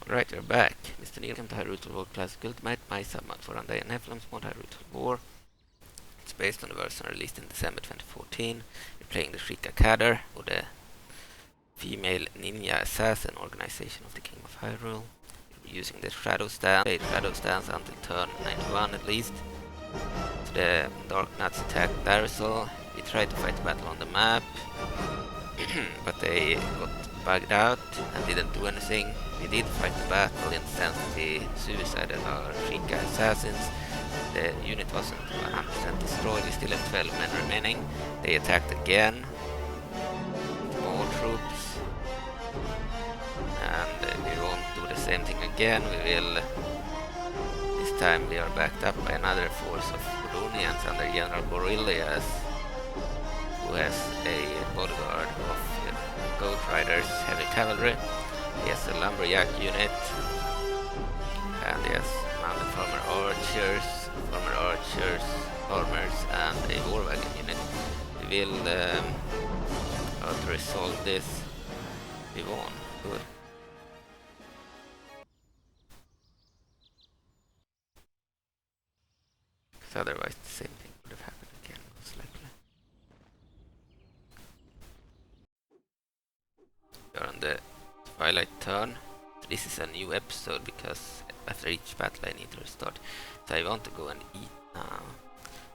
Alright, we're back. Mr. Neil, welcome to Hyrule Total War Classic Ultimate, my submod for Undead Nephilim's mod Hyrule Total War. It's based on the version released in December 2014. You're playing the Sheikah Cadre, or the female ninja assassin organization of the King of Hyrule. You're using the Shadow Stance, until turn 91 at least. So the Darknuts attacked Darzel. We tried to fight the battle on the map, but they got bugged out and didn't do anything. We did fight the battle in the sense that we suicided our Sheikah assassins. The unit wasn't 100% destroyed, we still have 12 men remaining. They attacked again, more troops, and we won't do the same thing again. We will, this time we are backed up by another force of Runians under General Borilias, who has a bodyguard of Goat Riders, heavy cavalry. He has a lumberjack unit, and he has mounted former archers, farmers, and a war wagon unit. We will how to resolve this. We won. Good. Because otherwise the same thing would have happened again, most likely. We are on the Twilight turn. This is a new episode because after each battle I need to restart. So I want to go and eat now.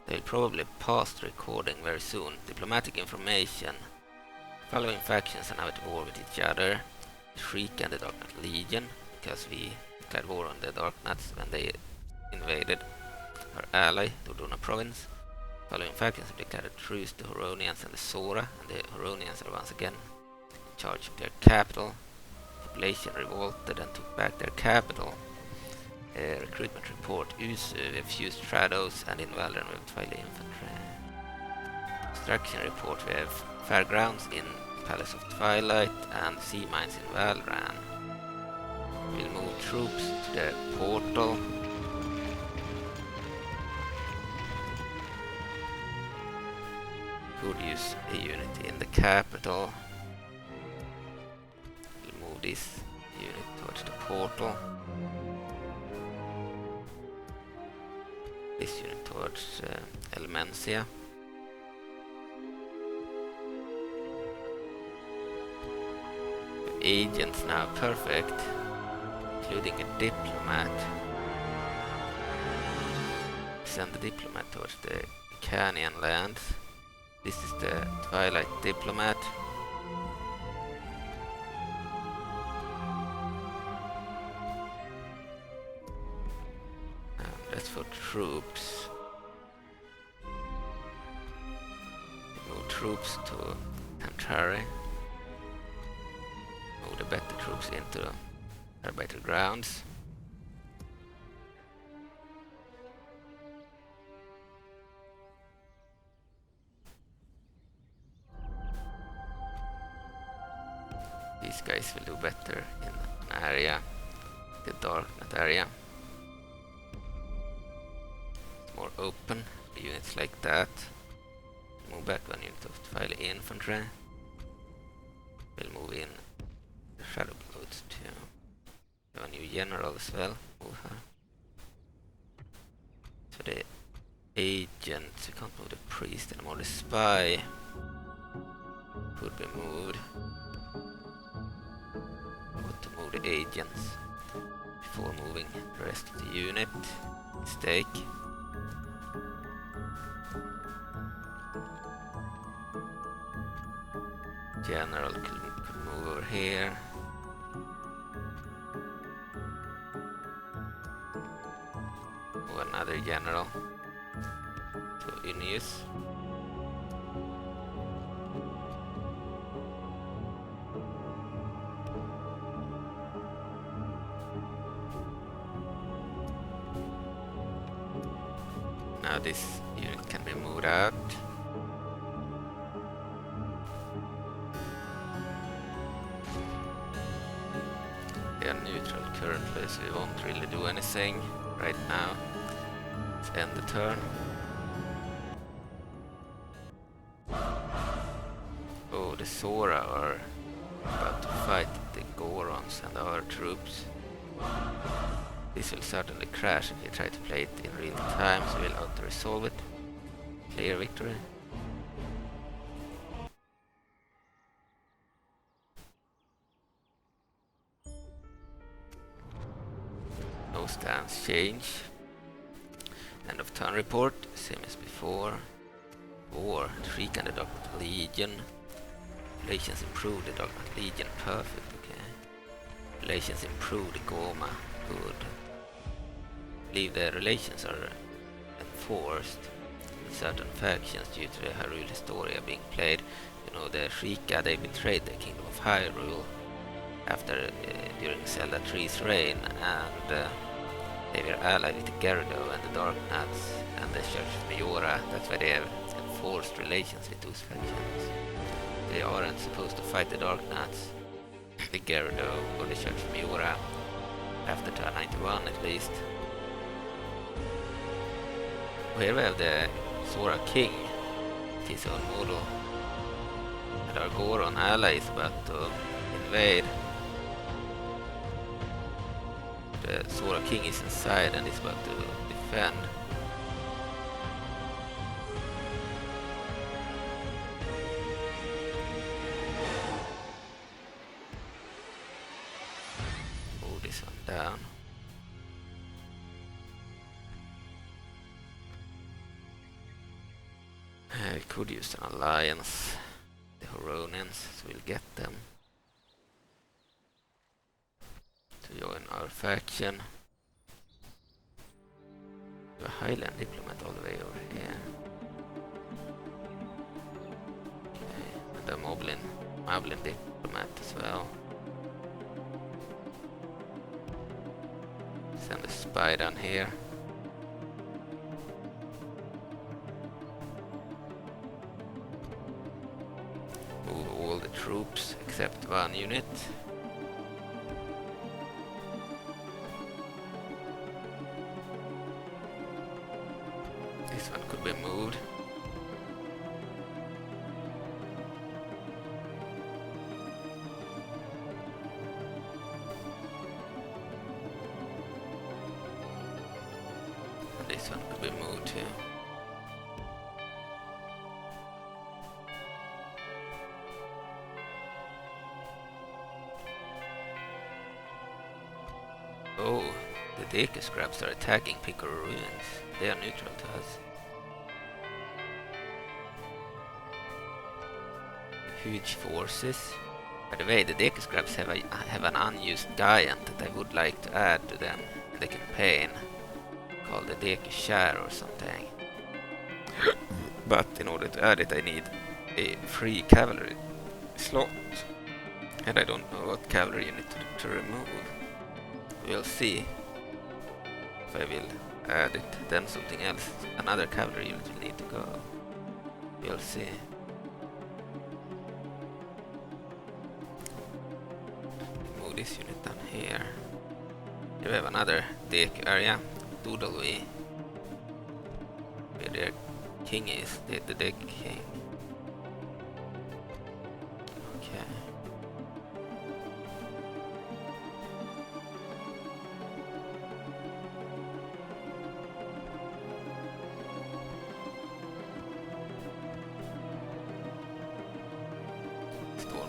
They will probably pause the recording very soon. Diplomatic information. Following factions are now at war with each other. The Sheikah and the Darknut Legion, because we declared war on the Darknuts when they invaded our ally, the Duna province. Following factions have declared a truce to Huronians and the Sora, and the Huronians are once again in charge of their capital. Population revolted and took back their capital. Recruitment report: Usu, we have fused shadows, and in Valran we have Twili infantry. Construction report: we have fairgrounds in Palace of Twilight and sea mines in Valran. We'll move troops to the portal. Could use a unit in the capital. We'll move this unit towards the portal. This unit towards Elmencia. Agents now, perfect, including a diplomat. Send the diplomat towards the Canyon lands. This is the Twilight diplomat. That's for troops. Move troops to Tantari. Move the better troops into their better grounds. These guys will do better in an area, the Darknut area. More open, units like that. Move back one unit of Twili infantry. We'll move in the Shadow Bloods too. We have a new general as well. Move her. So the agents, we can't move the priest anymore. The spy could be moved. I want to move the agents before moving the rest of the unit. Mistake. General could move over here. Move another general to Ineus. Now this unit can be moved out. They are neutral currently, so we won't really do anything right now. Let's end the turn. Oh, the Sora are about to fight the Gorons and our troops. This will certainly crash if you try to play it in real time, so we'll auto-resolve it. Clear victory. No stance change. End of turn report, same as before. War, Sheikah and the Darknut Legion. Relations improved, the Darknut Legion, perfect, okay. Relations improved, the Goma, good. I believe the relations are enforced with certain factions due to the Hyrule story being played. You know, the Sheikah, they betrayed the Kingdom of Hyrule after during Zelda 3's reign, and they were allied with the Gyarados and the Darknuts and the Church of Majora. That's why they have enforced relations with those factions. They aren't supposed to fight the Darknuts, the Gyarados or the Church of Majora after turn 91 at least. Here we have the Sora King, his own model, and our Goron ally is about to invade. The Sora King is inside and is about to defend. Move this one down. I could use an alliance, the Huronians, so we'll get them to join our faction. A Highland diplomat all the way over here. Okay, and a Moblin diplomat as well. Send a spy down here. Move all the troops except one unit. This one could be moved. And this one could be moved too. Oh, the Deku Scraps are attacking Piccolo Ruins. They are neutral to us. Huge forces. By the way, the Deku Scraps have an unused giant that I would like to add to them in the campaign, called the Deku Share or something. But in order to add it, I need a free cavalry slot, and I don't know what cavalry unit to remove. We'll see if I will add it, then something else, another cavalry unit will need to go. We'll see. Move this unit down here. Here we have another Deku area, Doodlewee, where their king is, the Deku King. Okay.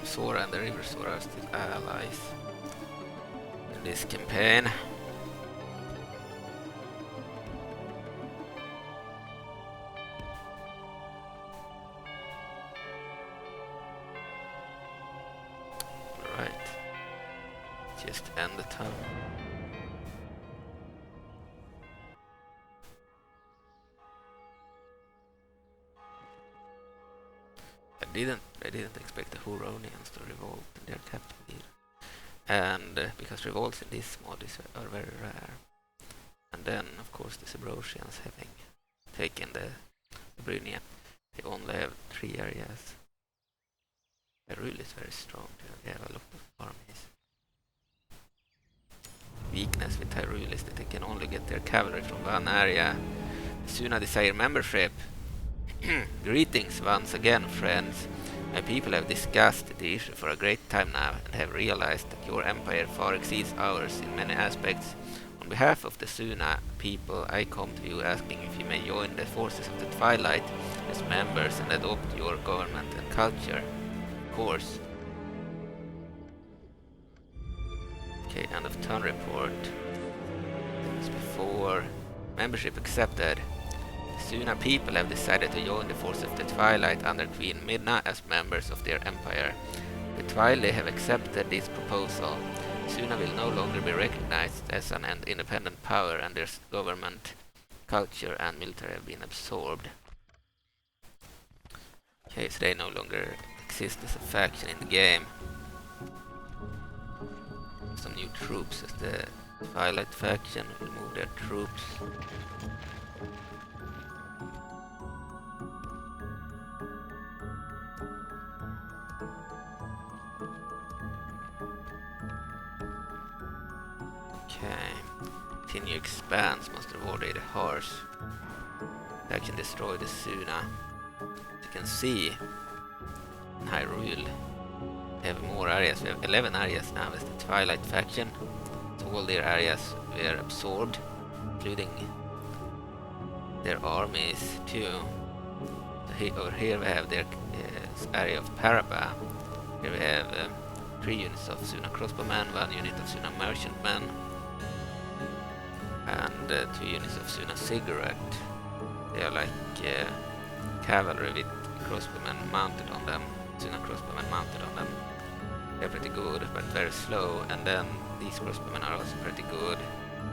Sora and the River Sora are still allies in this campaign. Alright, just end the turn. I didn't expect the Huronians to revolt in their capital either. And because revolts in this mod are very rare. And then, of course, the Zebrosians having taken the Brynia. They only have 3 areas. Hyrule is very strong. They have a lot of armies. Weakness with Hyrule is that they can only get their cavalry from one area. Zuna desire membership. Greetings once again, friends. My people have discussed the issue for a great time now and have realized that your empire far exceeds ours in many aspects. On behalf of the Zuna people, I come to you asking if you may join the forces of the Twilight as members and adopt your government and culture. Of course. Okay, end of turn report. As before, membership accepted. The Zuna people have decided to join the force of the Twilight under Queen Midna as members of their empire. The Twili have accepted this proposal. Zuna will no longer be recognized as an independent power, and their government, culture and military have been absorbed. Okay, so they no longer exist as a faction in the game. Some new troops as the Twilight faction will move their troops. Okay, continue expands Master Vorday the Harsh. Faction destroy the Zuna. As you can see, in Hyrule we have more areas. We have 11 areas now as the Twilight faction. So all their areas were absorbed, including their armies too. So over here we have their area of Parapa. Here we have 3 units of Zuna crossbowmen, 1 unit of Zuna merchantmen, and 2 units of Zuna cigarette. They are like cavalry with crossbowmen mounted on them, Zuna crossbowmen mounted on them. They're pretty good, but very slow, and then these crossbowmen are also pretty good.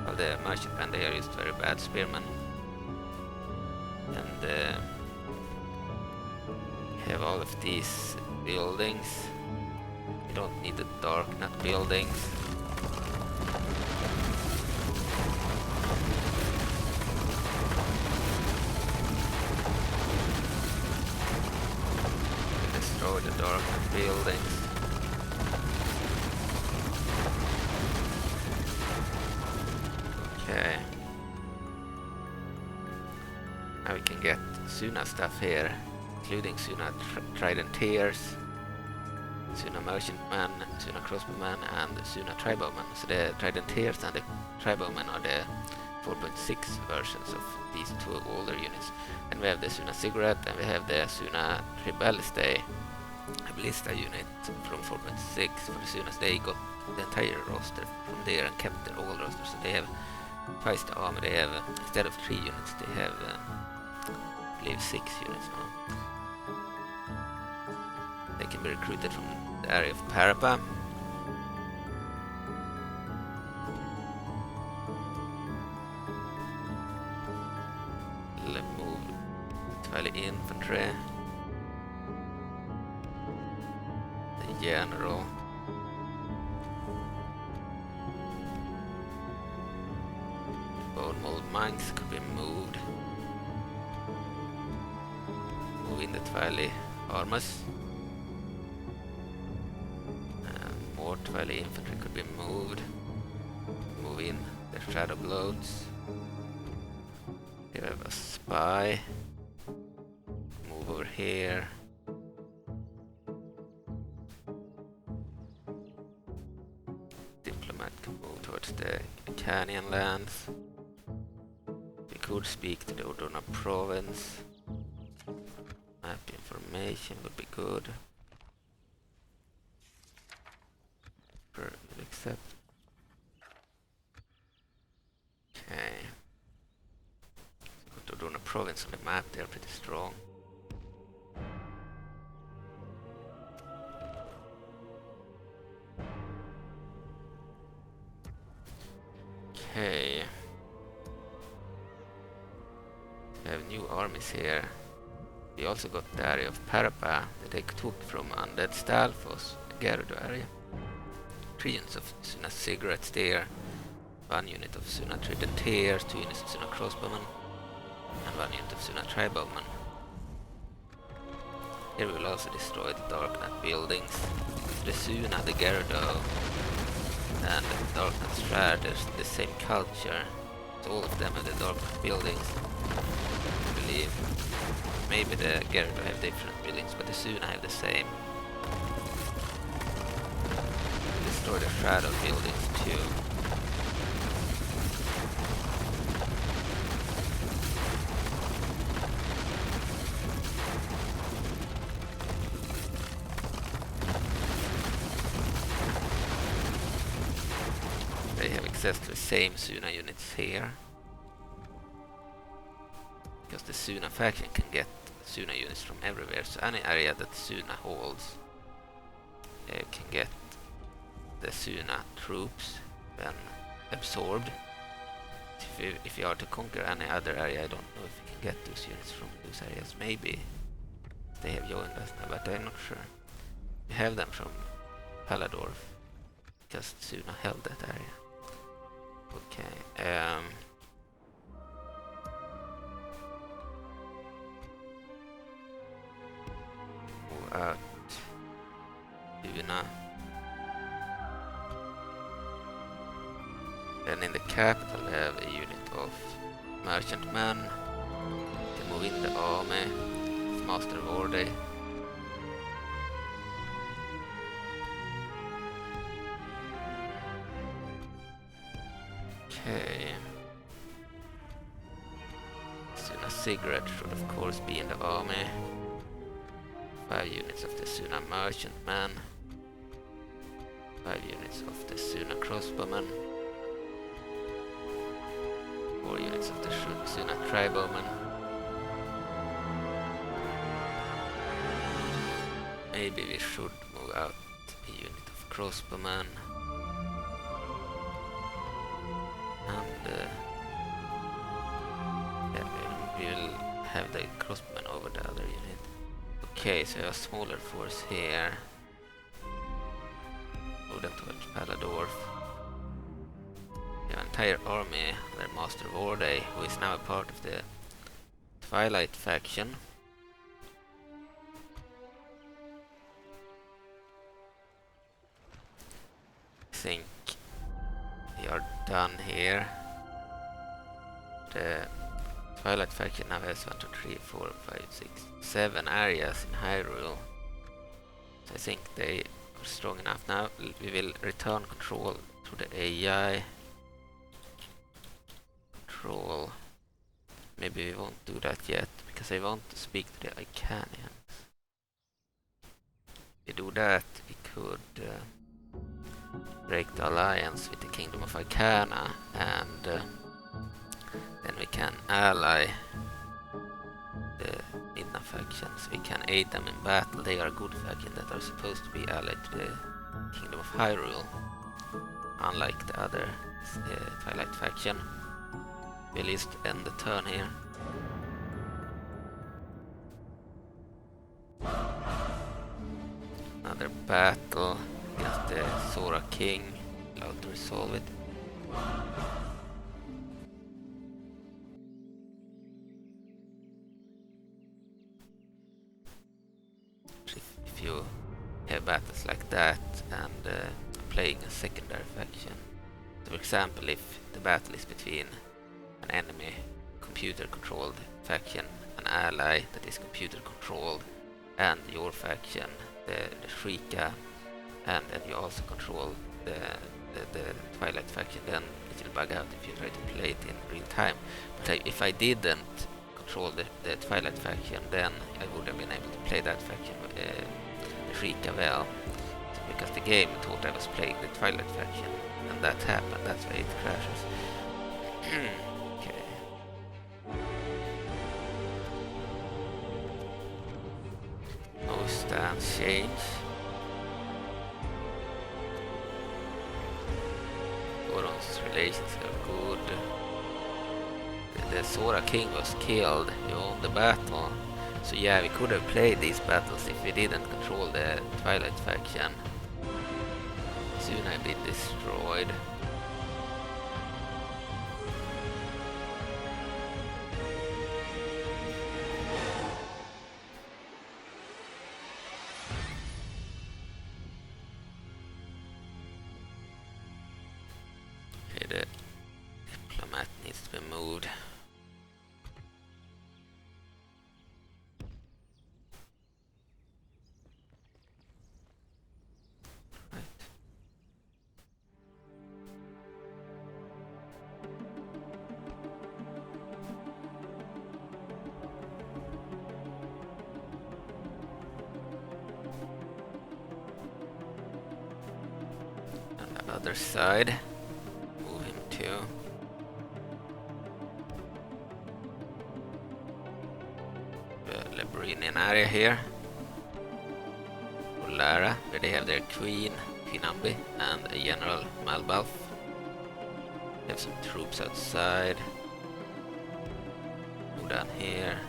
While the merchantmen, they are just very bad spearmen. And have all of these buildings. You don't need the Darknut buildings. Destroy the Darknut buildings. Okay. Now we can get Zuna stuff here, including Zuna Tridentiers, Zuna Merchantmen, Zuna Crossbowmen, and Zuna Tribowmen. So the Tridentiers and the Tribowmen are the 4.6 versions of these 2 older units. And we have the Zuna Cigarette, and we have the Zuna Triballista unit from 4.6 for the Zunas. They got the entire roster from there and kept their old roster, so they have twice the army. They have, instead of 3 units, they have I believe 6 units now. They can be recruited from the area of Parapa. Let's move Twili infantry. The general. Bone mold monks could be moved. Move in the Twili armies. And more Twili infantry could be moved. Move in the shadow bloats. Here we have a spy. Move over here. Diplomat can move towards the Canyon lands. We could speak to the Odona province. Map information would be good. Accept. Okay. Got the Odona province on the map, they are pretty strong. Okay. We have new armies here. We also got the area of Parapa that they took from Undead Stalfos, the Gerudo area. 3 units of Zuna cigarettes there, 1 unit of Zuna Tridentiers, 2 units of Zuna crossbowmen, and 1 unit of Zuna tribowmen. Here we will also destroy the Darknut buildings. The Zuna, the Gerudo, and the Darknut Straders, the same culture. So all of them have the Darknut buildings. I believe maybe the Gyarados have different buildings, but the Zuna have the same. Destroy the shadow buildings too. They have access to the same Zuna units here. Because the Zuna faction can get Zuna units from everywhere, so any area that Zuna holds can get the Zuna troops when absorbed. If you are to conquer any other area, I don't know if you can get those units from those areas. Maybe they have joined us now, but I'm not sure. We have them from Paladorf because Zuna held that area. Okay. Move out Zuna. Then in the capital we have a unit of merchantmen. They move in the army. It's Master Vorday. Okay. Zuna Cigarette should of course be in the army. 5 units of the Zuna merchantmen. 5 units of the Zuna crossbowmen. 4 units of the Zuna tribowmen. Maybe we should move out a unit of crossbowmen. And yeah, we will have the crossbowmen over the other unit. Okay, so we have a smaller force here. Move them towards Paladorf. We have an entire army under Master Vorday, who is now a part of the Twilight faction. I think we are done here. The Twilight faction now has 1, 2, 3, 4, 5, 6, 7 areas in Hyrule. So I think they are strong enough now. We will return control to the AI. Control. Maybe we won't do that yet, because I want to speak to the Icanians. If we do that, we could break the alliance with the Kingdom of Icana, and then we can ally the Midna factions. We can aid them in battle. They are a good faction that are supposed to be allied to the Kingdom of Hyrule, unlike the other Twilight faction. We'll just end the turn here. Another battle against the Sora King. Allowed to resolve it. If you have battles like that and playing a secondary faction, so for example, if the battle is between an enemy computer-controlled faction, an ally that is computer-controlled, and your faction, the Sheikah, and then you also control the Twilight faction, then it will bug out if you try to play it in real time. But if I didn't control the Twilight faction, then I would have been able to play that faction, the Sheikah, well, because the game thought I was playing the Twilight faction, and that happened. That's why it crashes. Okay. No stance change. Goron's relations are good. The Sora King was killed. He won the battle. So yeah, we could have played these battles if we didn't control the Twilight faction. Soon I've been destroyed. Okay, the diplomat needs to be moved. other side. Move him to the Librinian area here. Lara, where they have their Queen Finambi and a General Malbalf. They have some troops outside. Go down here.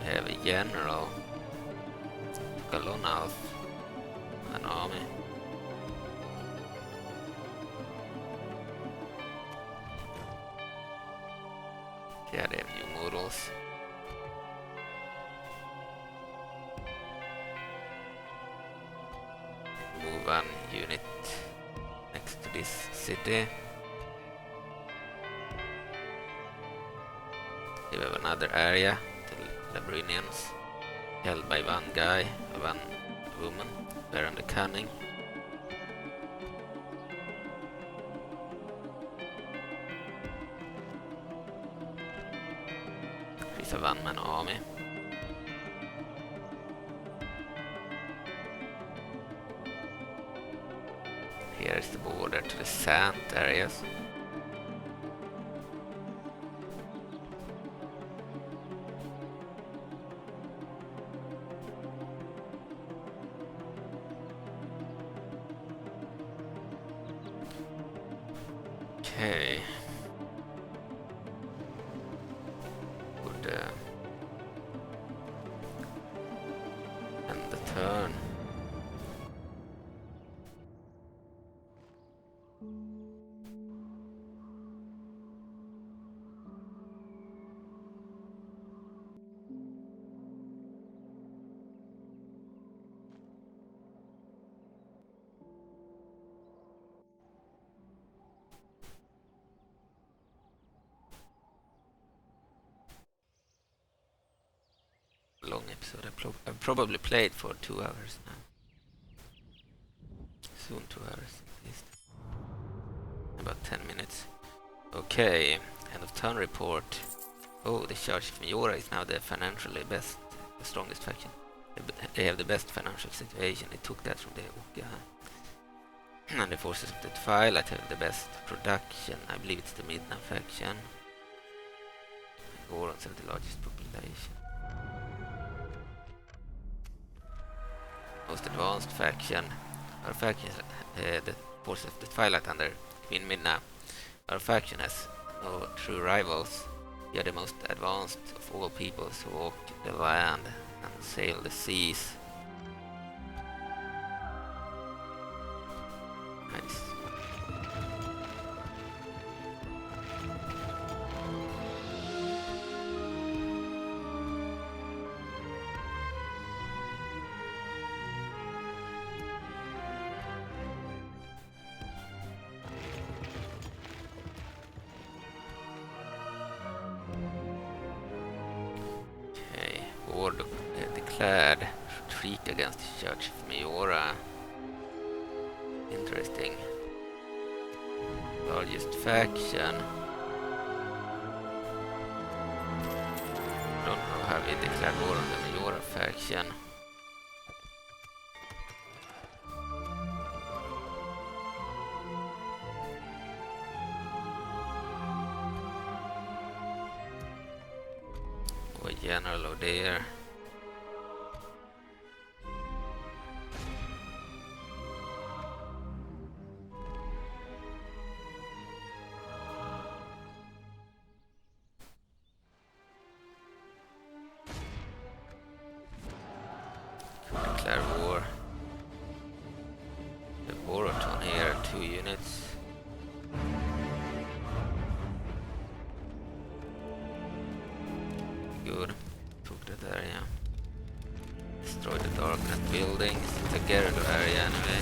They have a General Galonalf, an army. Yeah, they have new models. Move one unit next to this city. We have another area, the Labrinians, held by one guy, one woman, Baron the Cunning. It's a one-man army. Here is the border to the Sant areas. Okay. Would end the turn. Long episode. I've probably played for 2 hours now. Soon 2 hours at least. About 10 minutes. Okay, end of turn report. Oh, the Church of Majora is now the financially best, the strongest faction. They have the best financial situation. They took that from the Oka. And the forces of the Twilight have the best production. I believe it's the Midna faction. Gorons have the largest population. Most advanced faction. Our faction is the forces of the Twilight under Queen Midna. Our faction has no true rivals. We are the most advanced of all peoples who walk the land and sail the seas. Nice. War declared retreat against the Church of Majora. Interesting. Largest faction. Don't know how we declared war on the Majora faction. General O'Dare. Declare war. The Boroton here, 2 units. Good. Took that area. Destroyed the Darknut buildings. It's a Gyarados area anyway.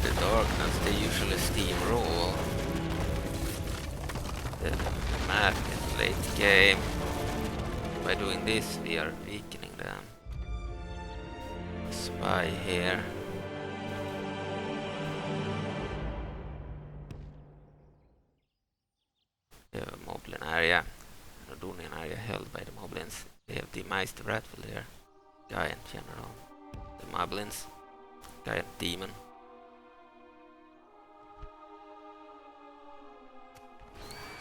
The Darknuts, they usually steamroll. The map in late game. By doing this, we are weakening them. Spy here. nice the Bradfield here. Giant General. The Moblins. Giant Demon.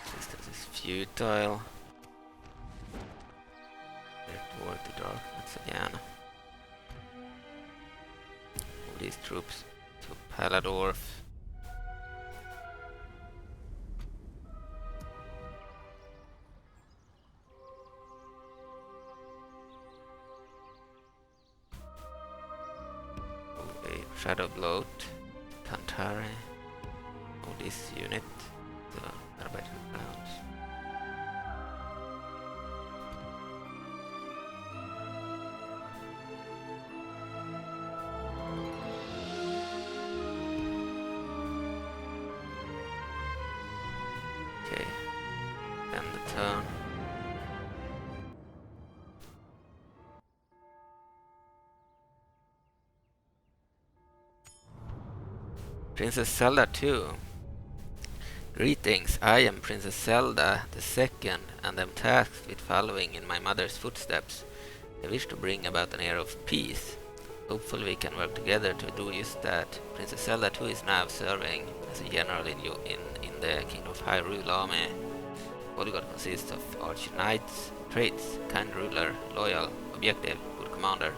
Resistance is futile. Toward the Darknuts again. Move these troops to Paladorf. Shadow Bloat, Tantare, move this unit to Arbiter Grounds. Okay, end the turn. Princess Zelda 2. Greetings, I am Princess Zelda II and am tasked with following in my mother's footsteps. I wish to bring about an era of peace. Hopefully we can work together to do just that. Princess Zelda 2 is now serving as a general in the Kingdom of Hyrule army. Bodyguard consists of archer knights, traits, kind ruler, loyal, objective, good commander,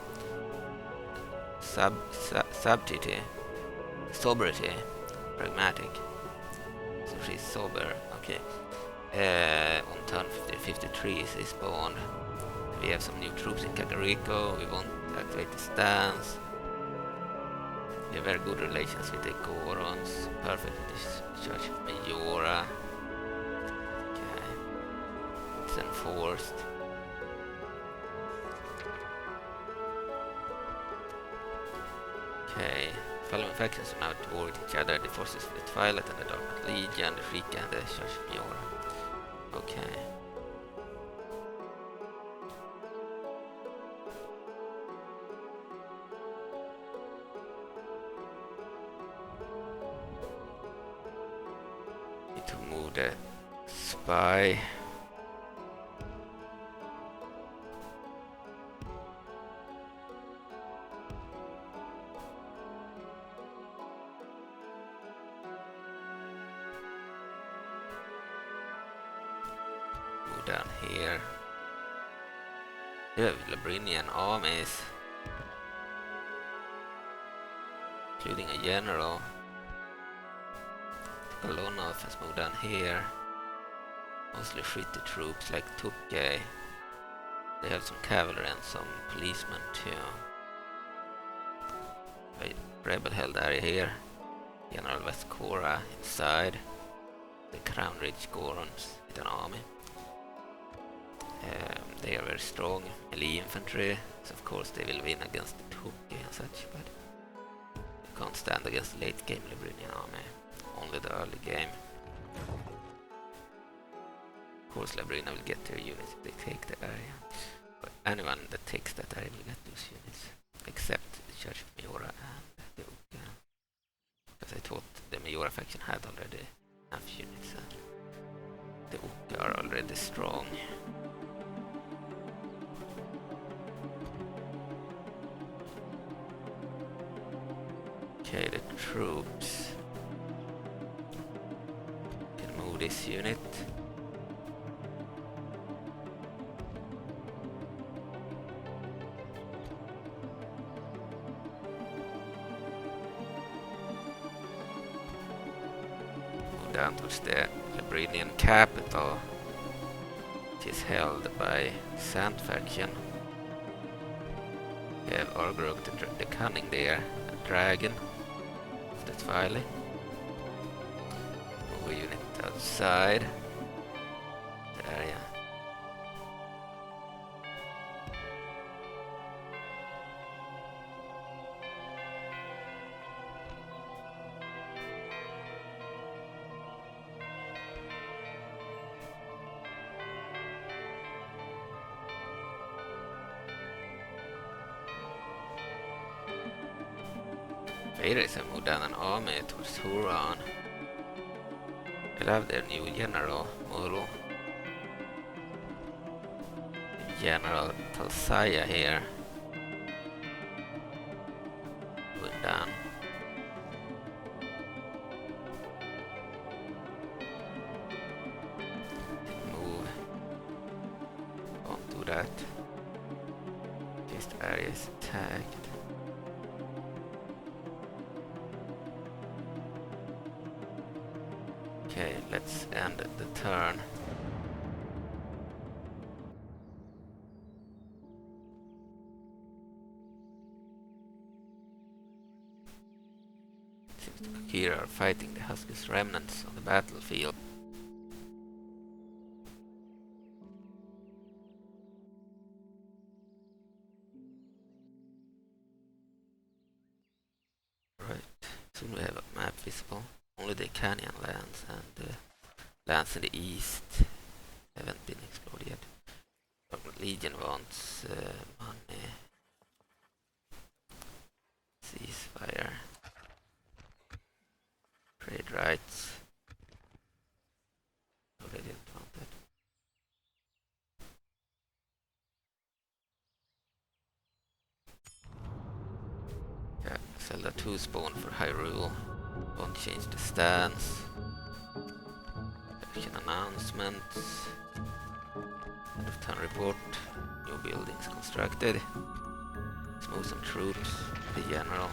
subtlety, sobriety, pragmatic. So she's sober, okay. On turn 53 she spawned. We have some new troops in Kakariko. We want to activate the stance. We have very good relations with the Gorons. Perfect with this Church of Majora. Okay. It's enforced. Okay. Following factions are now at war with each other. The forces of the Twilight and the Darknut Legion, the Sheikah and the Church of Majora. Okay. Need to move the spy. Down here. We have Labrinian armies, including a general. Kolonov has moved down here. Mostly shitty troops like Tukke. They have some cavalry and some policemen too. A rebel held area here. General Vescora inside. The Crown Ridge Gorons with an army. They are very strong melee infantry, so of course they will win against the Tukke and such, but you can't stand against the late game Labrinian army, only the early game. Of course Labrina will get their units if they take the area, but anyone that takes that area will get those units, except the Church of Majora and the Uke, because I thought the Majora faction had already enough units and the Uke are already strong. Okay, the troops can move this unit. Move down towards the Labrinian capital, which is held by Sand faction. We have Orgrok the Cunning there, a dragon. The Twili. Move a unit outside the area. Vader is a move down an army towards Huron. We'll have their new general, Muro. General Talsaya here. Going down. Move. Don't do that. This area is attacked. Okay, let's end the turn. Seems the Kokiri are fighting the Husky's remnants on the battlefield. Right, soon we have a map visible. Only the Canyon lands and the lands in the east haven't been explored yet. Darknut Legion wants money. Ceasefire. Trade rights. No, they didn't want that. Yeah, Zelda 2 spawn for Hyrule. Won't change the stance. Faction announcements. End of turn report. New buildings constructed. Smooth some troops. The general.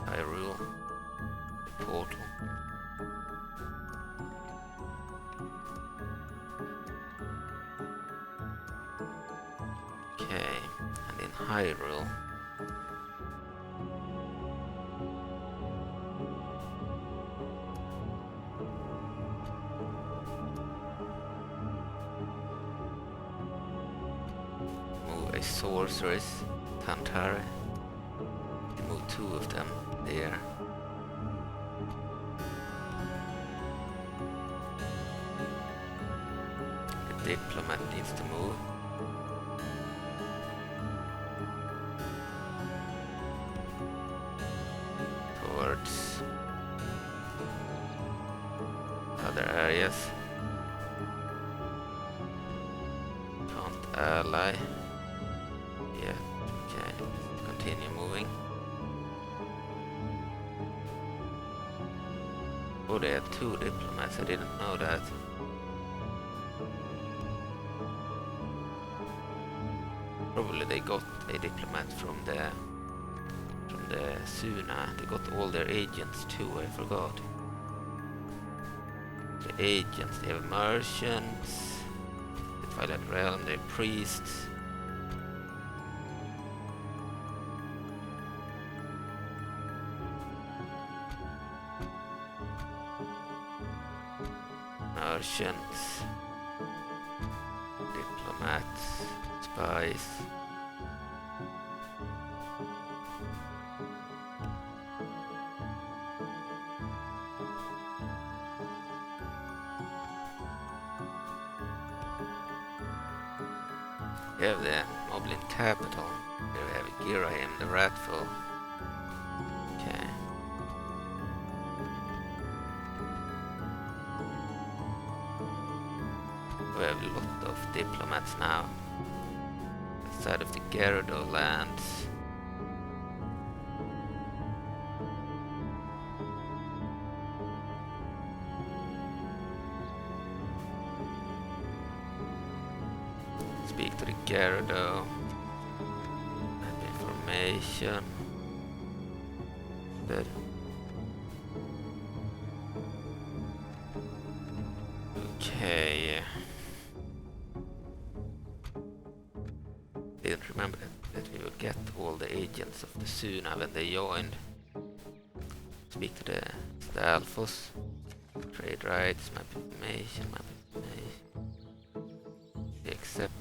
Hyrule. The portal. Okay, and in Hyrule. Sorceress, Tantare. Move 2 of them there. The diplomat needs to move. Towards other areas. Can't ally. Yeah, okay, continue moving. Oh, they have 2 diplomats, I didn't know that. Probably they got a diplomat from the Zuna. They got all their agents too, I forgot. The agents, they have merchants, the Twilight realm, they have priests. Merchants, diplomats, spies. We have the Moblin capital. Here we have Girahim the Wrathful. Okay. We have a lot of diplomats now. Outside of the Gerudo lands. Speak to the Gerudo. Map information. Good. Okay. Didn't remember that we would get all the agents of the Zuna when they joined. Speak to the Stalfos. Trade rights, map information. They accept.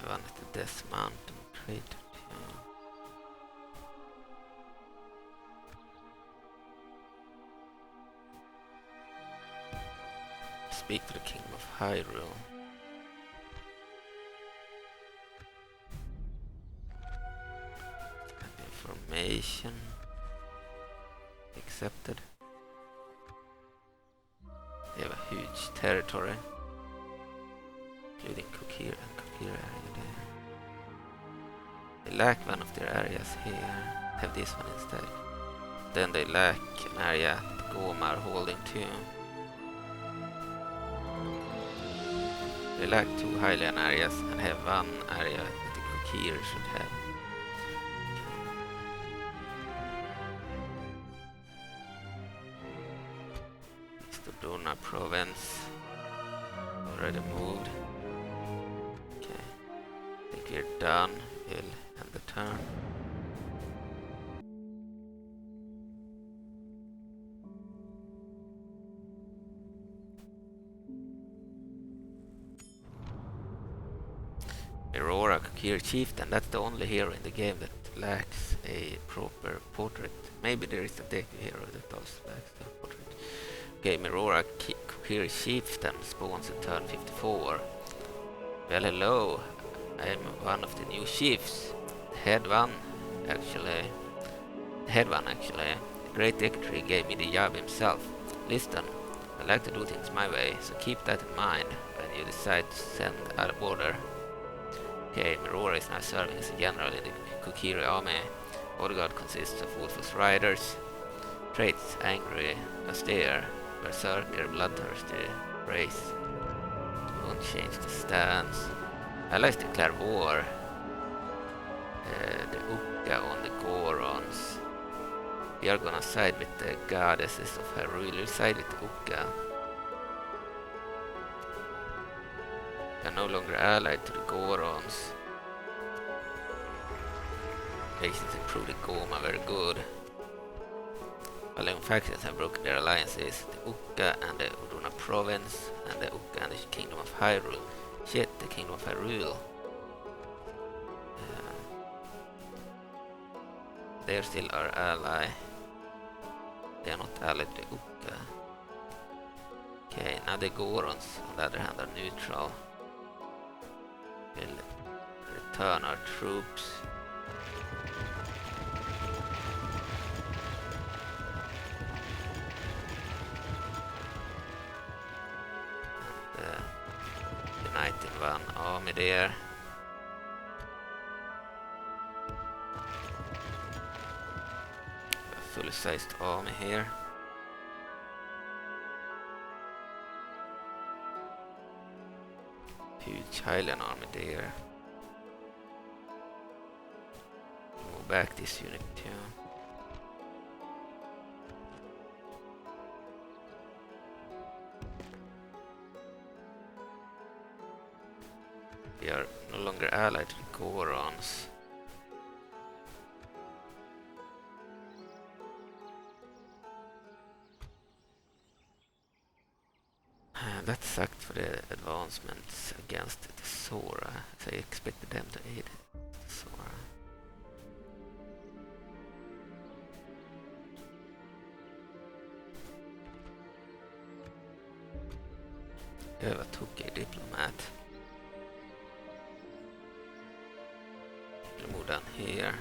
One at the Death Mountain trade. Speak to the King of Hyrule. Information. Accepted. They have a huge territory, including Kokir and Kokir area there. They lack one of their areas here. Have this one instead. Then they lack an area that Goma are holding too. They lack 2 Hylian areas and have one area that the Kokir should have. Dona province already moved. Okay, I think we're done. We'll end the turn. Aurora Kokir Chieftain, that's the only hero in the game that lacks a proper portrait. Maybe there is a Deku hero that also lacks a portrait. Okay, Aurora Kokir Chieftain spawns in turn 54. Well, hello. I'm one of the new chiefs. The head one, actually. The great Deku gave me the job himself. Listen, I like to do things my way, so keep that in mind when you decide to send out a border. Okay, Aurora is now serving as a general in the Kokiri army. Bodyguard consists of Wolf's riders. Traits: angry, austere, berserker, bloodthirsty, race. Won't change the stance. Allies declare war. The Ukka on the Gorons. We are gonna side with the goddesses of Hyrule. We'll side with the Ukka. We are no longer allied to the Gorons. Nations improved the Goma, very good. All factions have broken their alliances, the Ukka and the Udona province, and the Ukka and the Kingdom of Hyrule. Shit, the Kingdom of Hyrule. They're still our ally. They are not allied to the Ukka. Okay, now the Gorons, on the other hand, are neutral. We'll return our troops. Unite in one army there. A fully sized army here. Huge Highland army there. Move back this unit too. We are no longer allied to the Gorons. That sucked for the advancements against the Sora, as I expected them to aid the Sora. We have a Toki diplomat. We'll move down here.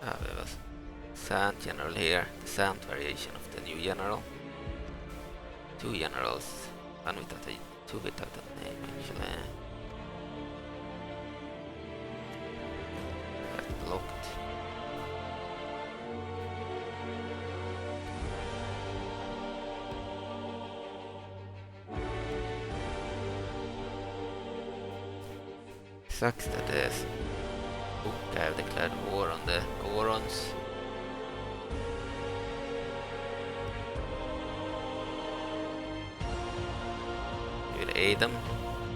We have a Sand general here, the Sand variation of the new general. 2 generals, two without a name actually. Got blocked. Sucks that this Ukka have declared war on the Gorons. We'll aid them.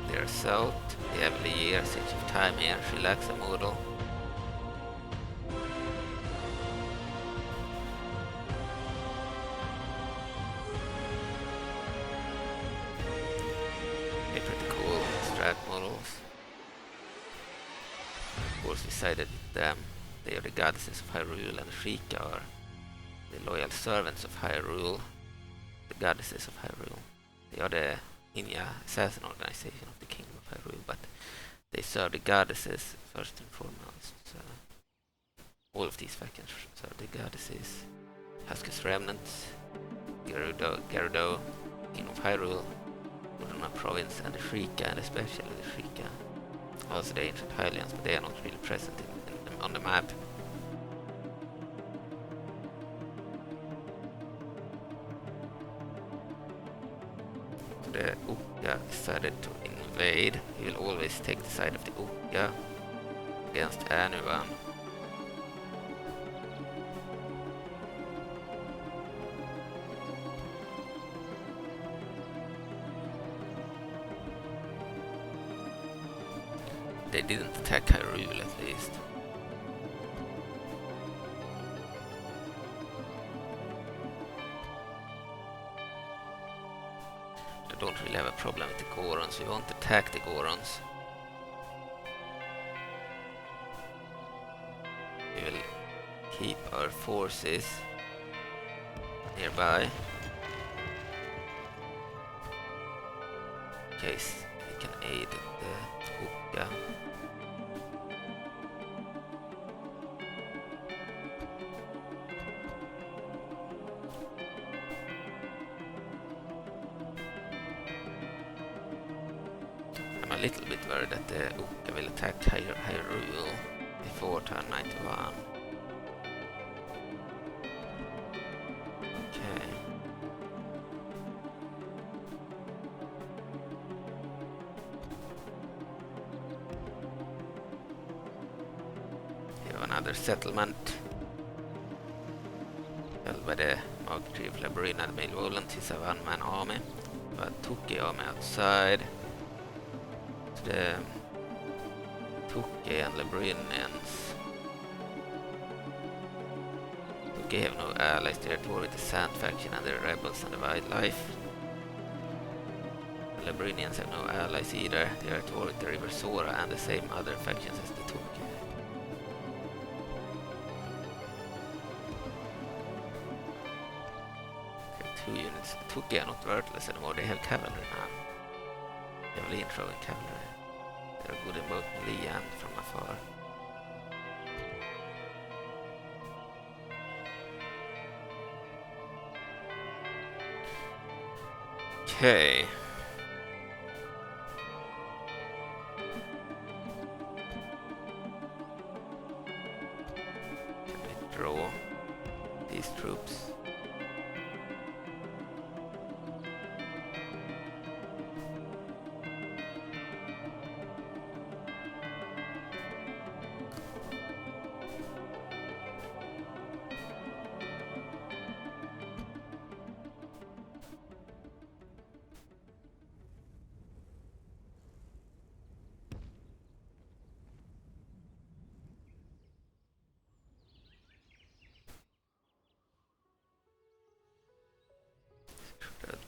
They are south. They have Lier, Siege of Time here. She lacks a model. They're pretty cool strat models. Of course, we sided with them. They are the goddesses of Hyrule, and the Sheikah are the loyal servants of Hyrule. The goddesses of Hyrule. They are the Ninja assassin organization of the Kingdom of Hyrule, but they serve the goddesses first and foremost. So all of these factions. So the goddesses, Huskus Remnants, Gerudo, King of Hyrule, Udona Province, and the Sheikah, and especially the Sheikah. Also the ancient Hylians, but they are not really present on the map. The Ukka decided to invade. He will always take the side of the Ukka against anyone. They didn't attack Hyrule at least. I don't really have a problem with the Gorons. We won't attack the Gorons. We will keep our forces nearby in case we can aid the Ukka. I'm a little bit worried that the Ukka will attack Hyrule before turn 91. Okay. We have another settlement held by the Mark Tree of Labyrinth and Malevolent. He's a one-man army. But Tuki army outside. The Tuki and Labyrinthans. Tuki have no allies. They are at war with the Sand Faction and the rebels and the wildlife. The Labyrinthans have no allies either. They are at war with the River Sora and the same other factions as the Tuki. Okay, 2 units. Tuki are not worthless anymore. They have cavalry now. Javelin throwing cavalry. They are good in both melee and from afar. Okay. Can we draw these troops?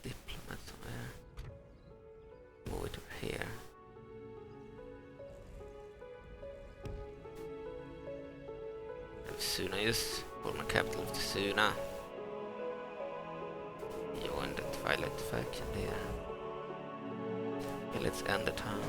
Diplomat somewhere. Move it over here. Zunaus, former capital of the Zuna. Join the Twilight faction here. Okay, let's end the town.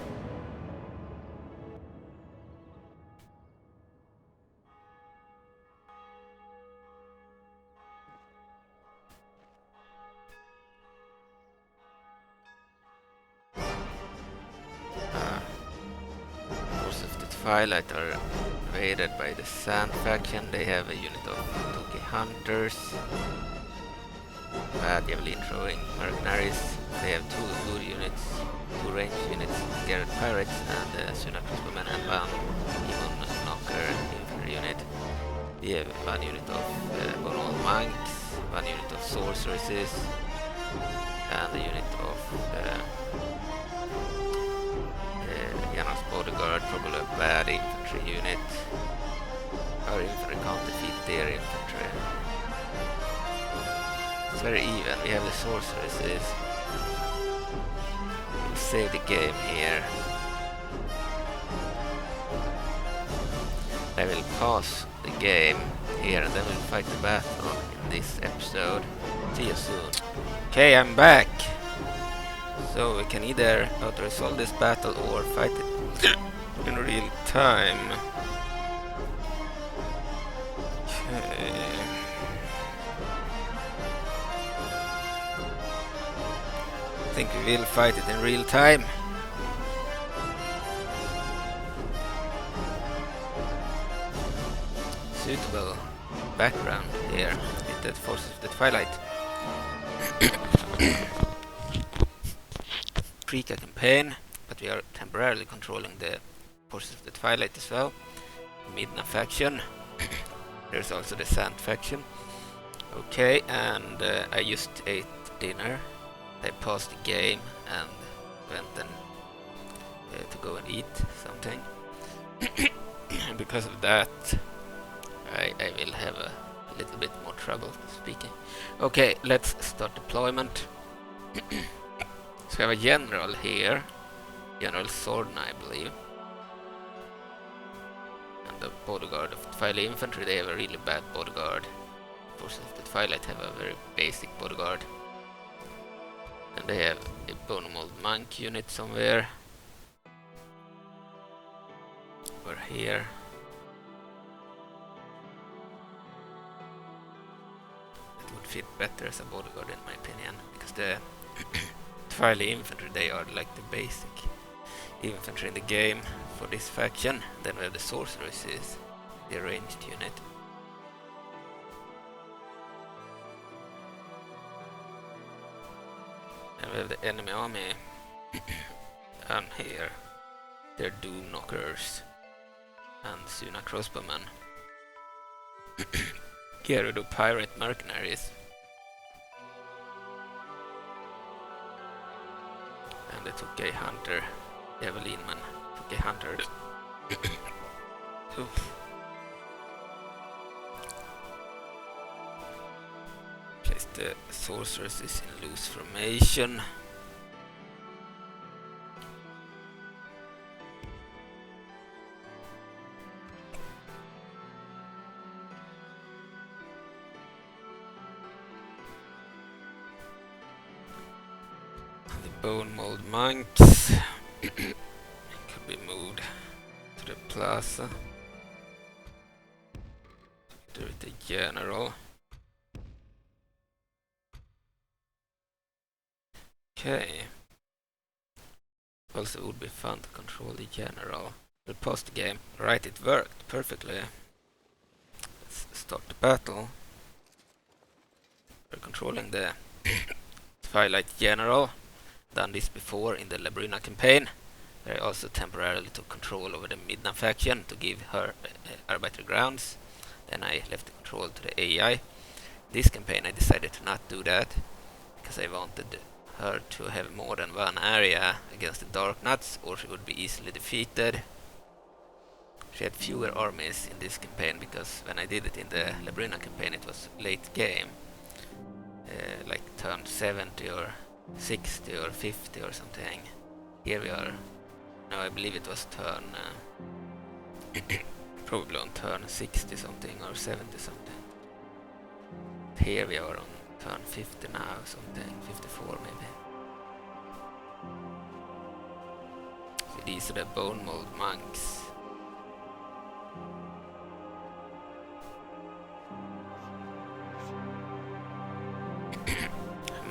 Twilight are invaded by the Sand Faction. They have a unit of Tuki Hunters, bad Javelin throwing mercenaries. They have 2 good units, 2 range units, Garrett Pirates and Zuna Crossbowmen, and 1 Demon Knocker infantry unit. They have 1 unit of Bonal Monks, 1 unit of Sorceresses, and a unit of Janar's Bodyguard, probably a bad infantry unit. Our infantry can't defeat their infantry. It's very even. We have the sorceresses. We'll save the game here. I will pause the game here and then we'll fight the battle in this episode. See you soon. Okay, I'm back. So we can either auto-resolve this battle or fight it in real time. think we will fight it in real time. Suitable background here with the forces of the Twilight. Sheikah Campaign, but we are temporarily controlling the forces of the Twilight as well. Midna Faction. There's also the Sand Faction. Okay, and I just ate dinner. I paused the game and went to go and eat something. And because of that, I will have a little bit more trouble speaking. Okay, let's start deployment. So we have a general here, General Sordna, I believe. And the bodyguard of Twilight Infantry, they have a really bad bodyguard. Forces of the Twilight have a very basic bodyguard. And they have a bone mold monk unit somewhere. Or here. It would fit better as a bodyguard in my opinion, because the Twilight Infantry, they are like the basic infantry in the game for this faction. Then we have the sorceresses, the ranged unit. And we have the enemy army. And here, they're Doom Knockers and Zuna crossbowmen. Here we do pirate mercenaries. And they took a hunter, Evelyn man took a hunter. Place the sorceresses in loose formation. Bone mold monks could be moved to the plaza. Do it the general. Okay. Also, it would be fun to control the general. We'll pause the game. Right, it worked perfectly. Let's start the battle. We're controlling the Twilight General. Done this before in the Labrina campaign. I also temporarily took control over the Midna faction to give her Arbiter grounds. Then I left the control to the AI. This campaign I decided to not do that because I wanted her to have more than one area against the Darknuts, or she would be easily defeated. She had fewer armies in this campaign because when I did it in the Labrina campaign it was late game, like turn 70 or 60 or 50 or something. Here we are. No, I believe it was turn probably on turn 60 something or 70 something. Here we are on turn 50 now, something 54 maybe. So these are the bone mold monks.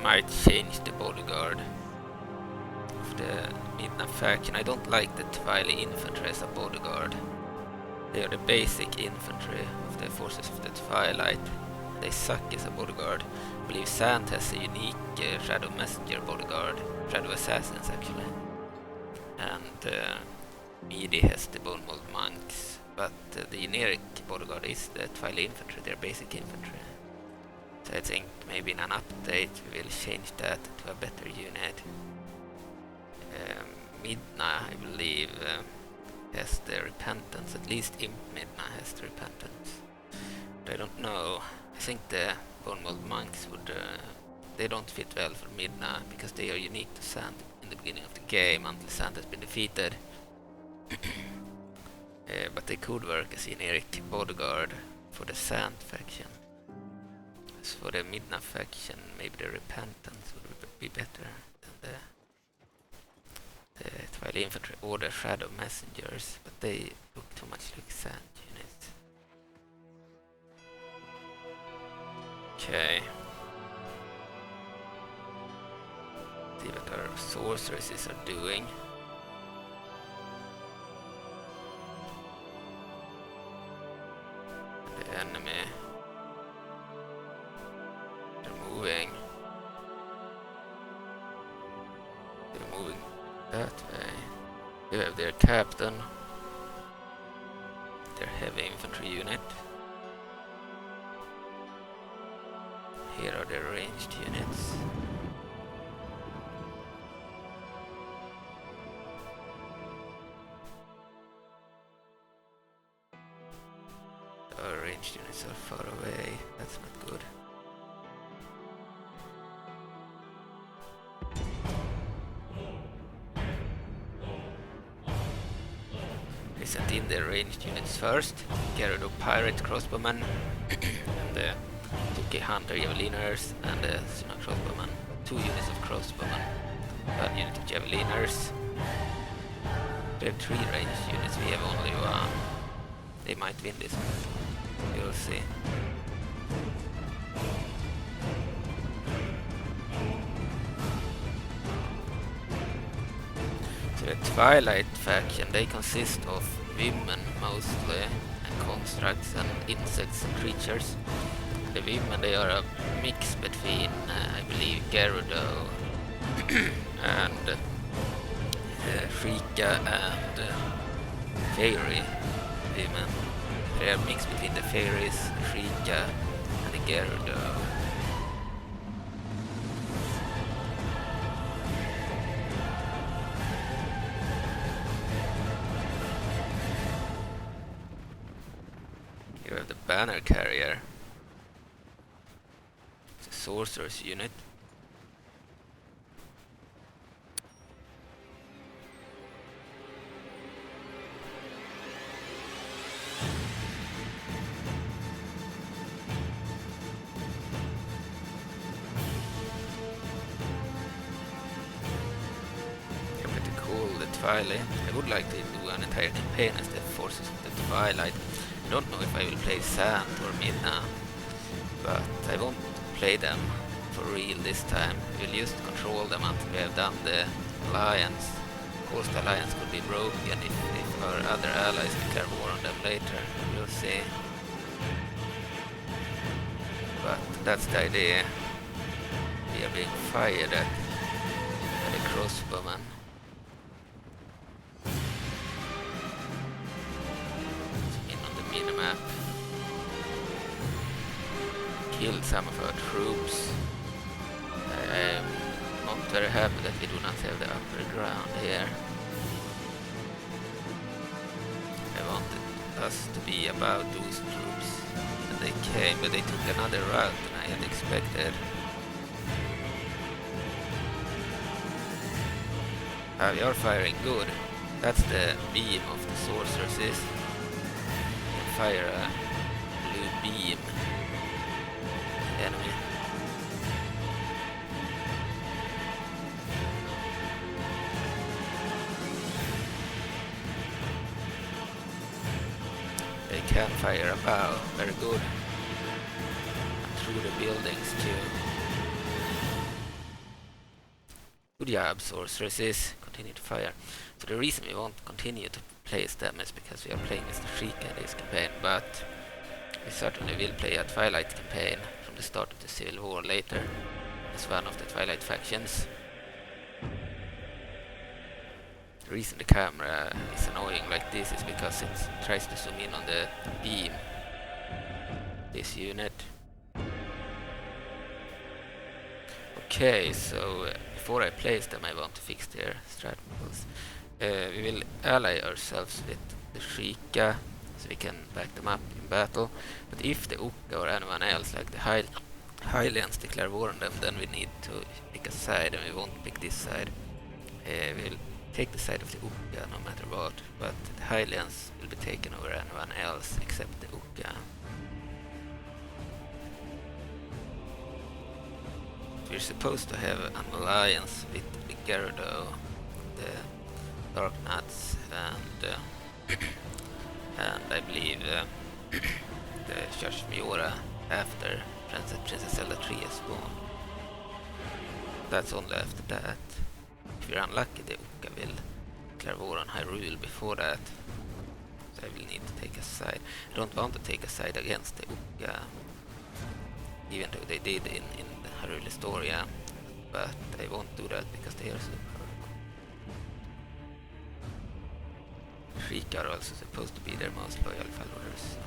Might change the bodyguard of the Midna faction. I don't like the Twilight infantry as a bodyguard. They are the basic infantry of the forces of the Twilight. They suck as a bodyguard. I believe Sand has a unique Shadow Messenger bodyguard, Shadow Assassins actually. And Midi has the Bone Mold Monks, but the generic bodyguard is the Twilight infantry, their basic infantry. So I think maybe in an update we will change that to a better unit. Midna, I believe, has the Repentance. At least Imp Midna has the Repentance. But I don't know. I think the Bone Mold Monks would... they don't fit well for Midna because they are unique to Sand in the beginning of the game until Sand has been defeated. But they could work as generic bodyguard for the Sand faction. As for the Midna faction, maybe the Repentance would be better than the Twilight infantry or the Shadow Messengers, but they look too much like Sand units. Okay. See what our sorceresses are doing. The enemy, they're moving. They're moving that way. We have their captain, their heavy infantry unit. Here are their ranged units. Our ranged units are far away. That's not good. They sent in their ranged units first. Gyarados pirate crossbowmen and the Tuki hunter javeliners and the Zuna crossbowmen. 2 units of crossbowmen. 1 unit of javeliners. We have 3 ranged units. We have only 1. They might win this one. You'll see. So the Twilight faction, they consist of women mostly, and constructs and insects and creatures. The women, they are a mix between, I believe, Gyarados and Sheikah and Fairy women. They are mixed between the fairies, the Sheikah, and the Gyarados. Here we have the banner carrier. It's a sorcerer's unit. Twilight. I would like to do an entire campaign as the forces of the Twilight. I don't know if I will play Sand or Midna, but I won't play them for real this time. We'll just control them until we have done the alliance. Of course the alliance could be broken if our other allies declare war on them later. We'll see. But that's the idea. We are being fired at by the crossbowmen. Minimap. Killed some of our troops. I am not very happy that we do not have the upper ground here. I wanted us to be about those troops. And they came, but they took another route than I had expected. We are firing good. That's the beam of the sorceresses. Fire a blue beam at the enemy. They can fire a bow, very good. And through the buildings too. Good job, sorceresses. Continue to fire. So the reason we won't continue to place them is because we are playing as the Sheikah this campaign, but we certainly will play a Twilight campaign from the start of the Civil War later as one of the Twilight factions. The reason the camera is annoying like this is because it tries to zoom in on the beam. This unit. Okay, so before I place them I want to fix their strat models. We will ally ourselves with the Sheikah so we can back them up in battle. But if the Uka or anyone else like the Highlands declare war on them, then we need to pick a side, and we won't pick this side. We'll take the side of the Uka no matter what, but the Highlands will be taken over anyone else except the Uka. We're supposed to have an alliance with the Gyarados, the Darknuts, and I believe the Church Majora after Princess Zelda 3 is born. that's only after that. If you're unlucky, the Ukka will declare war on Hyrule before that. So I will need to take a side. I don't want to take a side against the Ukka, even though they did in the Hyrule story, yeah. But I won't do that because they are so powerful. Sheikah are also supposed to be their most loyal followers. So.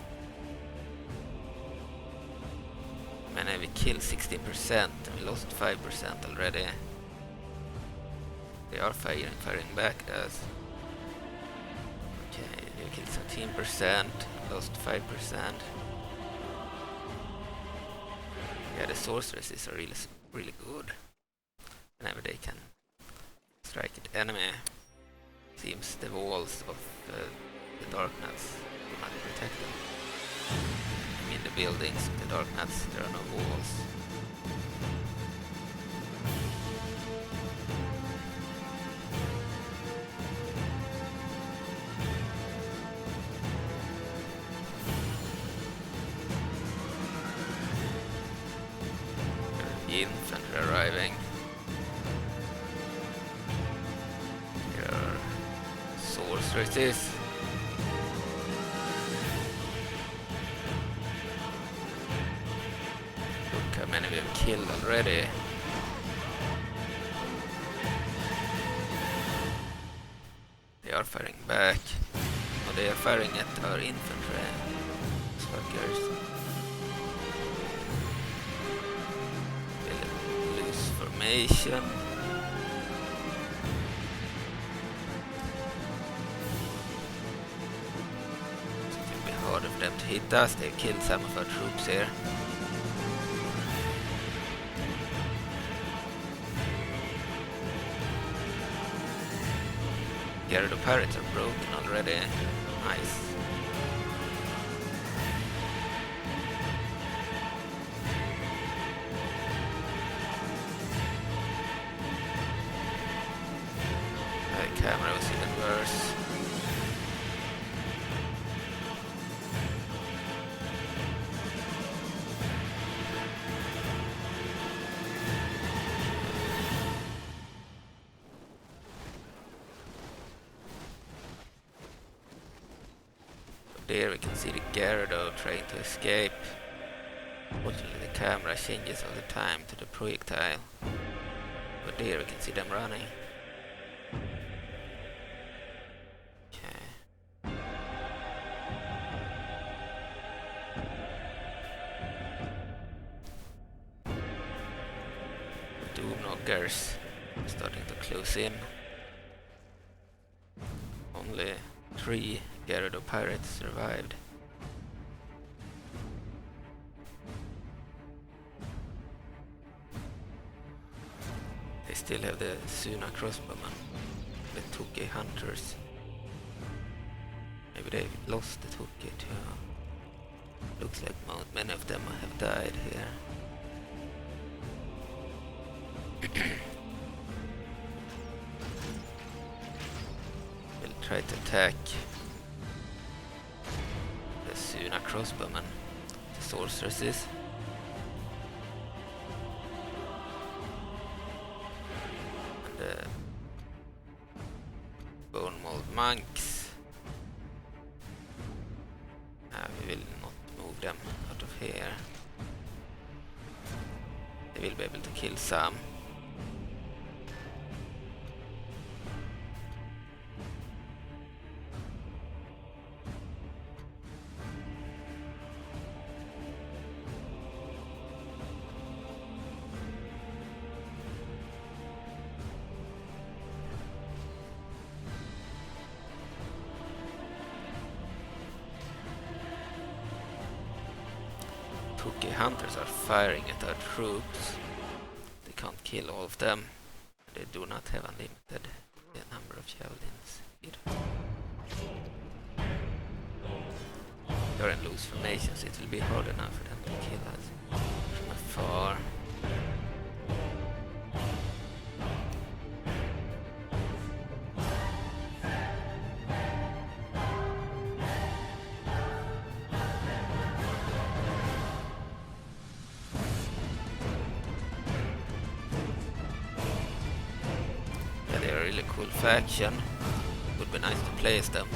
Man, we killed 16% and we lost 5% already. They are firing back at us. Okay, we killed 13%, lost 5%. Yeah, the sorceresses are really good. Whenever they can strike at enemy, seems the walls of the Darknuts do not protect them. I mean the buildings of the Darknuts, there are no walls. Infantry arriving. Here are sorceresses. Look how many we have killed already. They are firing back. Oh, they are firing at our infantry. Suckers. Formation. It will be harder for them to hit us. They've killed some of our troops here. Gyarados pirates are broken already. Nice. Camera was even worse. There we can see the Gyarados trying to escape. Fortunately the camera changes all the time to the projectile. But there we can see them running. Starting to close in. Only 3 Gyarados pirates survived. They still have the Zuna crossbowmen, the Toki hunters. Maybe they lost the Toki too. Looks like many of them have died here. We'll try to attack the Zuna crossbowmen, the sorceresses. And the bone mold monks. We will not move them out of here. They will be able to kill some. Toki hunters are firing at our troops. They can't kill all of them. They do not have unlimited number of javelins either. They're in loose formations. It will be harder now for them to kill us from afar. really cool faction. Would be nice to play as them.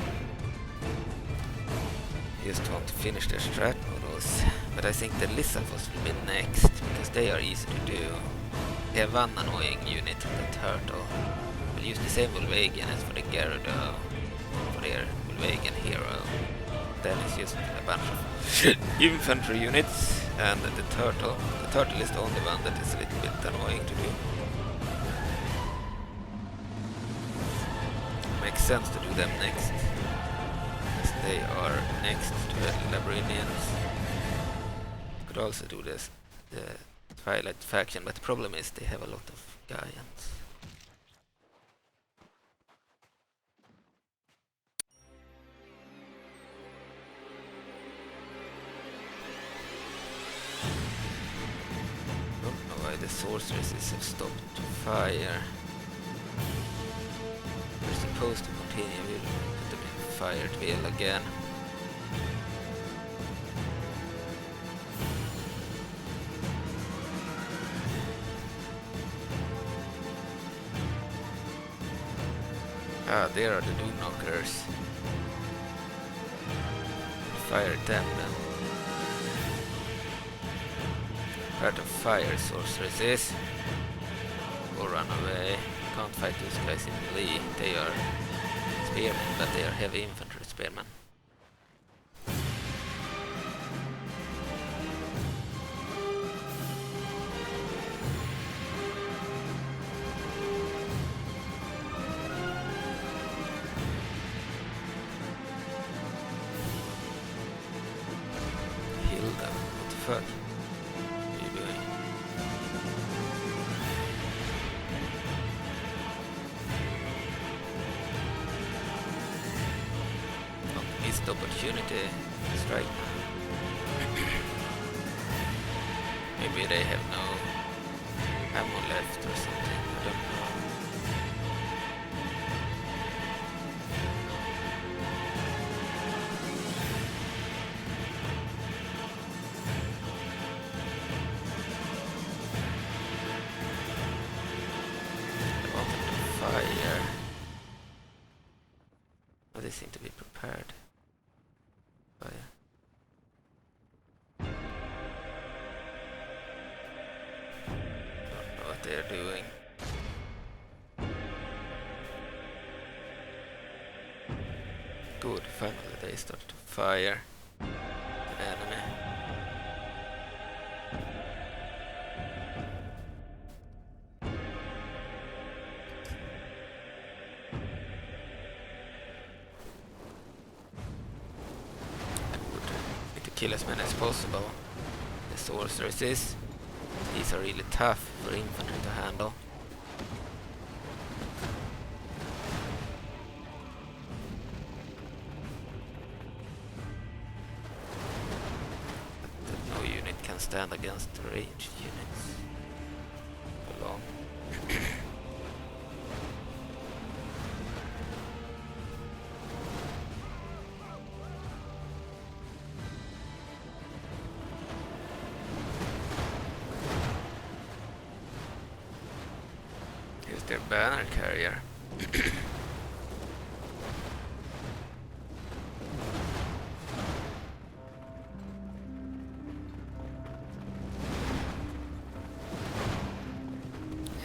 Just want to finish their strat models. But I think the Lyssaphos will be next, because they are easy to do. They have one annoying unit, the Turtle. We'll use the same Volvagian as for the Gyarados, for their Volvagian hero. Then it's just a bunch of infantry units, and the Turtle. The Turtle is the only one that is a little bit annoying to do. Makes sense to do them next. They are next to the Labyrinthines. Could also do this, the Twilight faction, but the problem is they have a lot of giants. I don't know why the sorceresses have stopped to fire. They're supposed to continue. We'll put them in fired wheel again. Ah, there are the Doom Knockers. Fire them then. Where the fire sorceresses. Or run away. Can't fight those guys in melee. They are spearmen, but they are heavy infantry spearmen. Hilda, what the fuck? What are you doing? Missed opportunity to strike now. Maybe they have no ammo left or something, I don't know. I want them to fire. Oh, they seem to be prepared. Fire. Don't know what they're doing. Good, finally they started to fire the enemy. Kill as many as possible. The sorceresses. These are really tough for infantry to handle. But no unit can stand against the ranged units for long. Their banner carrier.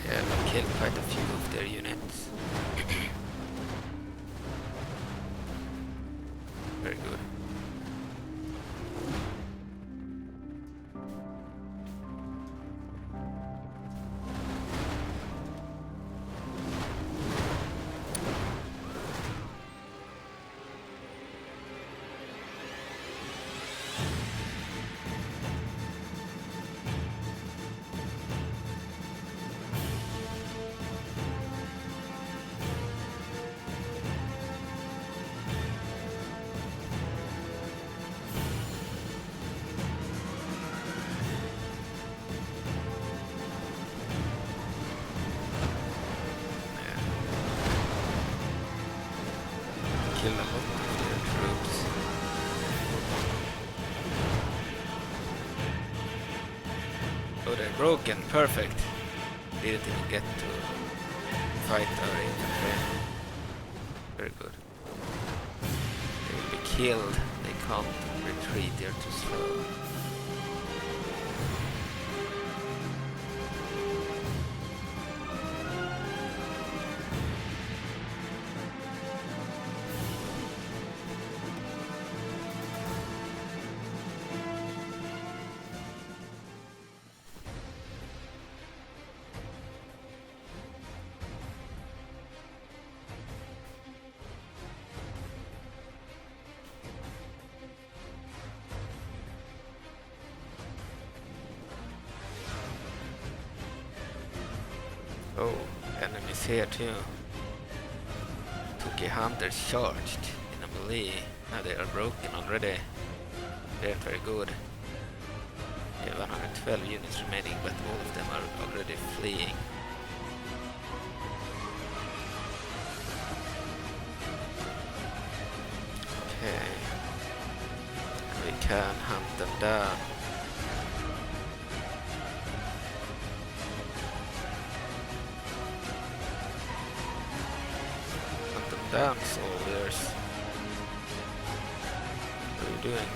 Yeah, we killed quite a few of their units. Very good. Kill a lot of their troops. Oh, they're broken. Perfect. Didn't even get to fight our infantry. Very good. They will be killed. They can't retreat, they're too slow. Oh, enemies here too. Took a hunter charged in a melee. Now they are broken already. They aren't very good. We have 112 units remaining, but all of them are already fleeing. Okay. We can hunt them down. Down, soldiers. What are you doing?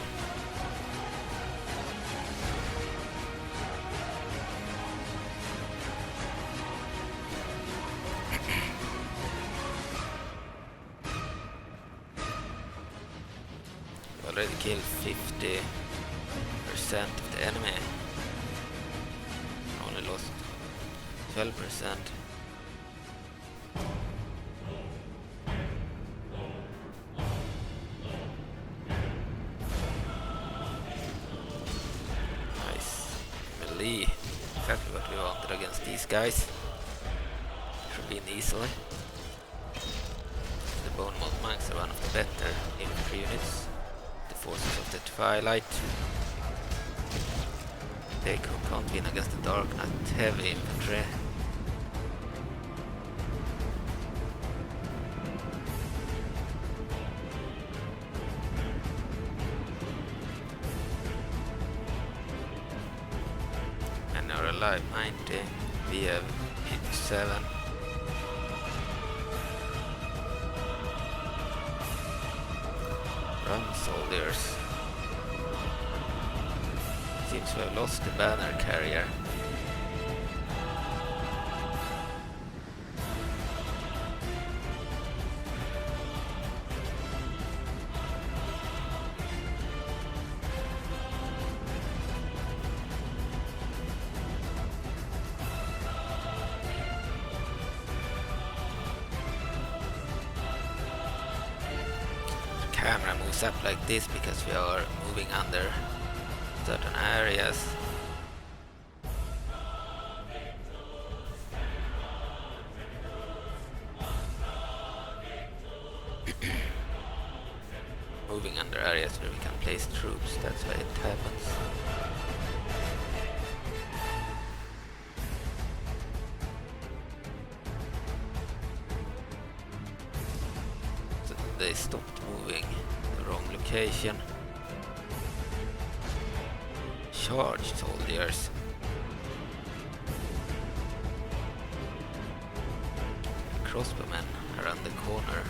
Already killed 50% of the enemy. Only lost 12%. Exactly what we wanted against these guys. Should win easily. The Bone Mold Monks are one of the better infantry units. The forces of the Twilight. They can't win against the Darknut heavy infantry. Alive 90, we have 87. Run, soldiers. Seems we have lost the banner carrier. Camera moves up like this because we are moving under certain areas. Moving under areas where we can place troops, that's why it happens. They stopped moving the wrong location. Charged soldiers. Crossbowmen around the corner.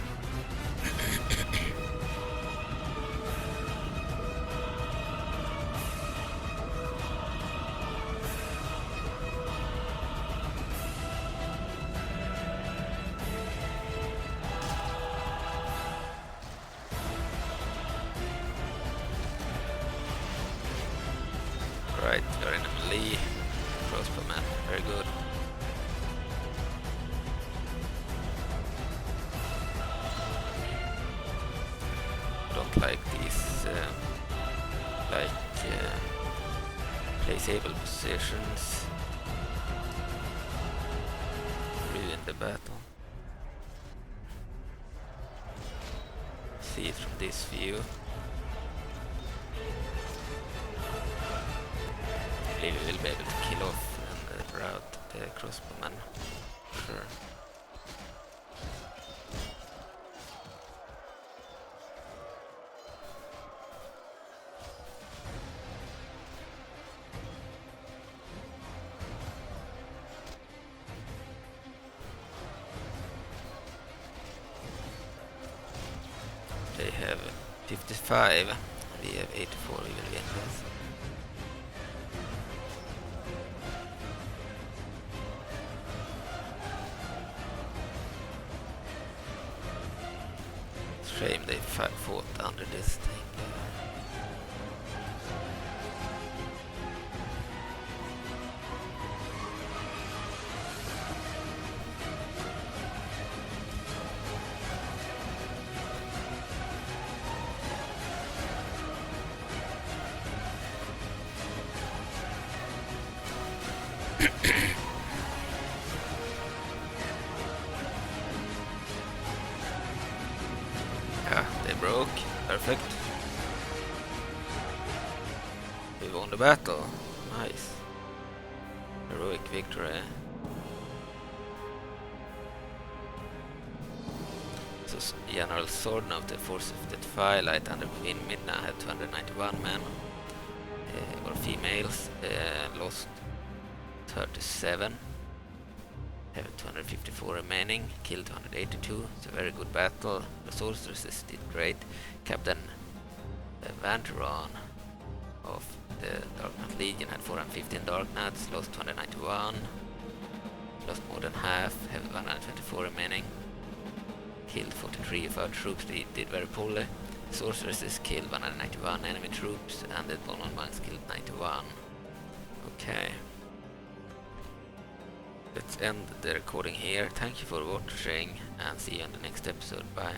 Right, you're in a melee. Crossbowman, very good. Don't like these placeable positions. Ruin the battle. See it from this view. We will be able to kill off and rout the crossbowman. Sure. have 55. We have 84. We will win this. Shame they fought under this thing. Yeah, they broke. Perfect. We won the battle. Nice. Heroic victory. So General Sword of the forces of the Twilight under Queen Midna had 291 men. Were females. Lost 37. Have 254 remaining, killed 282. It's a very good battle. The sorceresses did great. Captain Vanteron of the Darknut Legion had 415 Darknuts, lost 291. Lost more than half, have 124 remaining. Killed 43 of our troops, they did very poorly. Sorceresses killed 191 enemy troops, and the Bongo monks killed 91. Okay. Let's end the recording here. Thank you for watching and see you in the next episode. Bye.